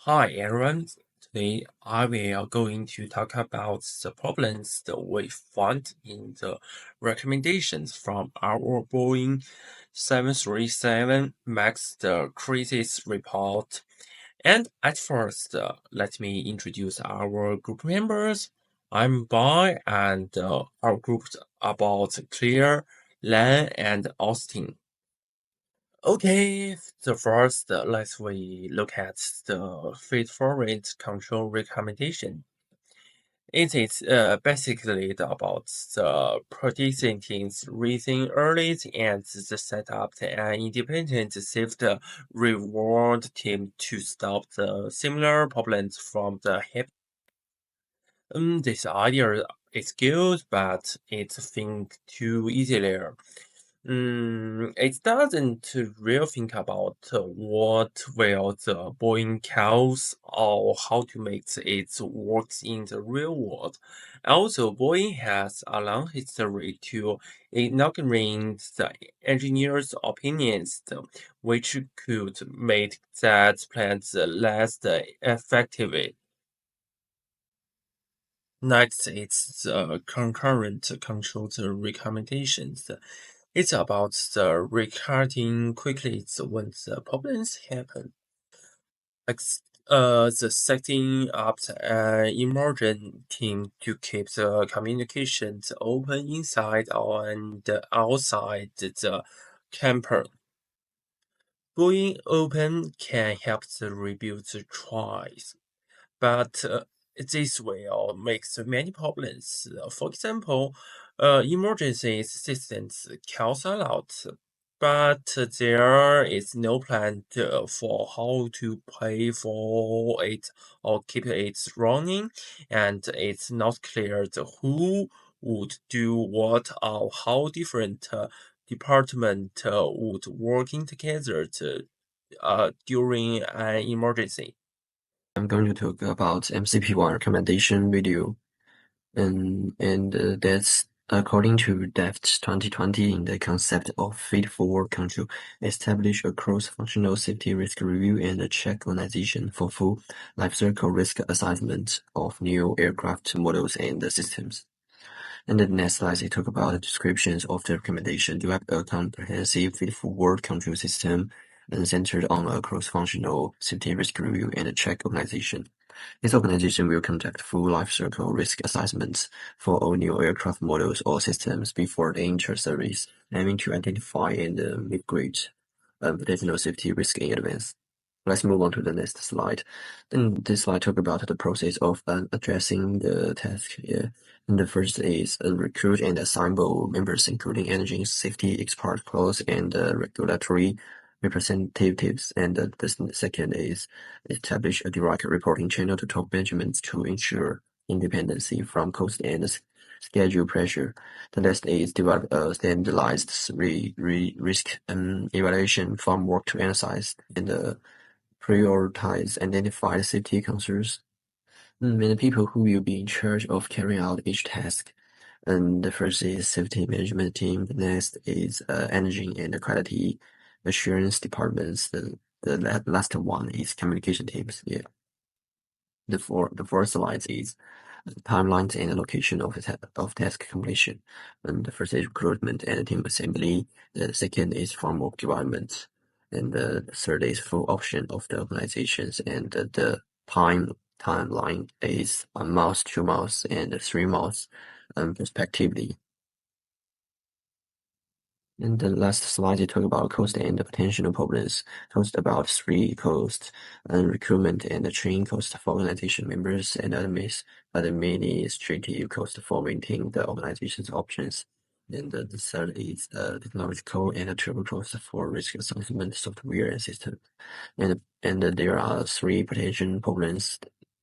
Hi everyone. Today I will going to talk about the problems that we found in the recommendations from our Boeing 737 MAX the crisis report. And at first, let me introduce our group members. I'm Bai, and our group's about Claire, Lan, and Austin. Okay, the first, let's we look at the feed-forward control recommendation. It is basically about the participants raising early and the setup an independent safety reward team to stop the similar problems from the hip. This idea is good, but it's think too easily. It doesn't really think about what will the Boeing cows or how to make it work in the real world. Also, Boeing has a long history to ignoring the engineers' opinions, which could make that plans less effective. Next, it's the concurrent control recommendations. It's about the recording quickly when the problems happen. The setting up an emergent team to keep the communications open inside and outside the camper. Going open can help the rebuild the tries, but this will make many problems. For example, emergency assistance calls a lot, but there is no plan for how to pay for it or keep it running, and it's not clear who would do what or how different department would working together during an emergency. I'm going to talk about MCP1 recommendation video, and that's according to DEFT 2020 in the concept of feed-forward control, establish a cross-functional safety risk review and a check organization for full life cycle risk assessment of new aircraft models and systems. And the next slide, they talk about the descriptions of the recommendation. Develop a comprehensive feed-forward control system and centered on a cross-functional safety risk review and check organization. This organization will conduct full life cycle risk assessments for all new aircraft models or systems before they enter service, aiming to identify and mitigate potential safety risk in advance. Let's move on to the next slide. Then this slide talk about the process of addressing the task. Yeah. And the first is recruit and assemble members, including engine safety expert clause and regulatory representatives. And the second is establish a direct reporting channel to top management to ensure independency from cost and schedule pressure. The next is develop a standardized risk evaluation framework to analyze and prioritize identified safety concerns. And the people who will be in charge of carrying out each task. And the first is safety management team. The next is energy and quality assurance departments. The last one is communication teams. Yeah. The fourth slide is timelines and location of task completion. And the first is recruitment and team assembly. The second is formal development. And the third is full option of the organizations. And the timeline is 1 month, 2 months, and 3 months, respectively. And the last slide, you talk about cost and the potential problems. Cost about three costs, recruitment and the training cost for organization members and administrative cost for maintaining the organization's options. And the third is technological and travel cost for risk assessment software and system. And there are three potential problems.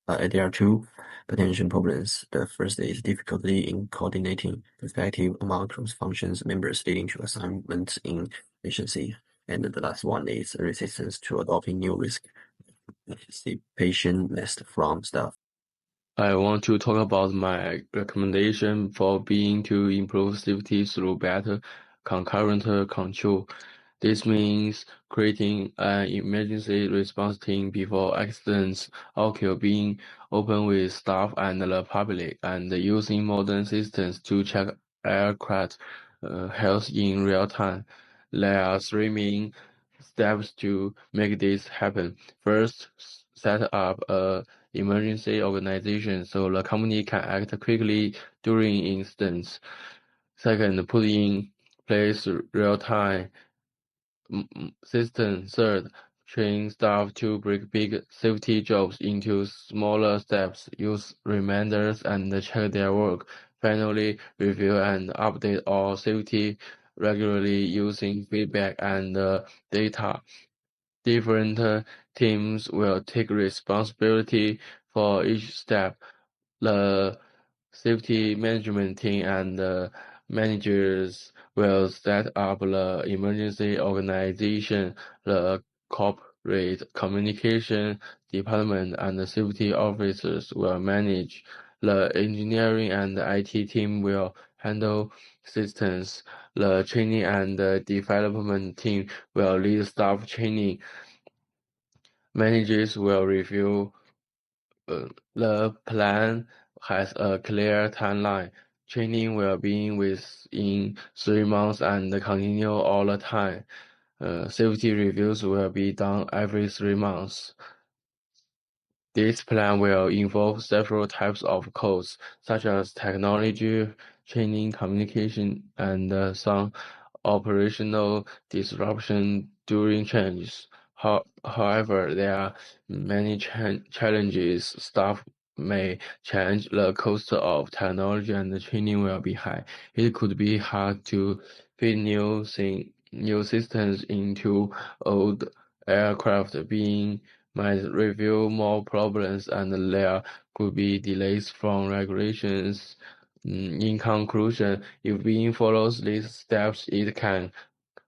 There are two potential problems. The first is difficulty in coordinating perspective among cross-functions members, leading to assignment inefficiency. And the last one is resistance to adopting new risk anticipation list from staff. I want to talk about my recommendation for being to improve safety through better concurrent control. This means creating an emergency response team before accidents occur, being open with staff and the public, and using modern systems to check aircraft health in real time. There are three main steps to make this happen. First, set up a emergency organization so the company can act quickly during incidents. Second, put in place real-time system. Third, train staff to break big safety jobs into smaller steps, use reminders, and check their work. Finally, review and update all safety regularly using feedback and data. Different teams will take responsibility for each step. The safety management team and managers will set up the emergency organization. The corporate communication department and the safety officers will manage. The engineering and IT team will handle systems. The training and development team will lead staff training. Managers will review the plan has a clear timeline. Training will be within 3 months and continue all the time. Safety reviews will be done every 3 months. This plan will involve several types of codes, such as technology, training, communication, and some operational disruption during changes. However, there are many challenges. Staff may change, the cost of technology and the training will be high. It could be hard to fit new systems into old aircraft, being might reveal more problems, and there could be delays from regulations. In conclusion, if being follows these steps, it can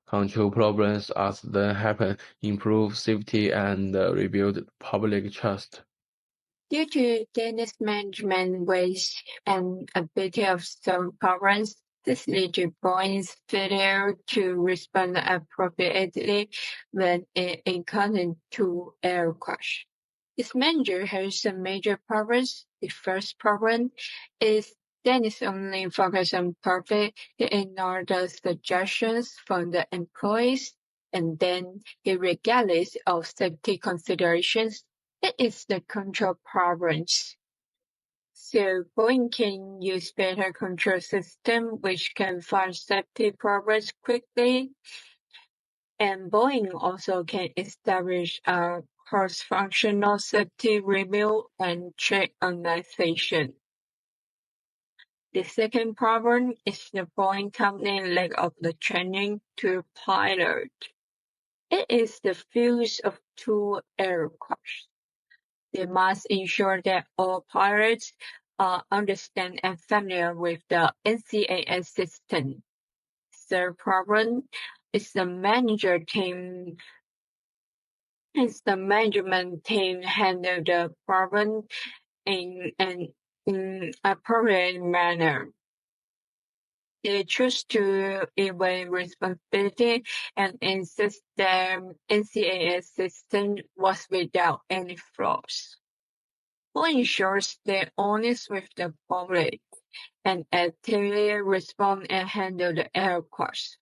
control problems as they happen, improve safety, and rebuild public trust. Due to tennis management waste and ability of some problems, this leads to Boeing's failure to respond appropriately when it encountered two air crash. This manager has some major problems. The first problem is Dennis only focus on profit. He ignored the suggestions from the employees, and then he regardless of safety considerations. It is the control problems. So Boeing can use better control system which can find safety problems quickly. And Boeing also can establish a cross-functional safety review and check organization. The second problem is the Boeing company lack of the training to pilot. It is the fuse of two aircraft. They must ensure that all pilots understand and familiar with the NCAS system. Third problem is the management team handle the problem in an inappropriate manner. They choose to evade responsibility and insist the NCAS system was without any flaws. Who ensures they're honest with the public and actively respond and handle the error costs.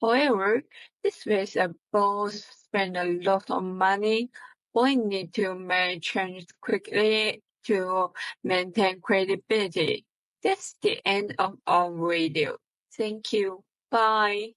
However, this ways both spend a lot of money. We need to make changes quickly to maintain credibility. That's the end of our video. Thank you. Bye.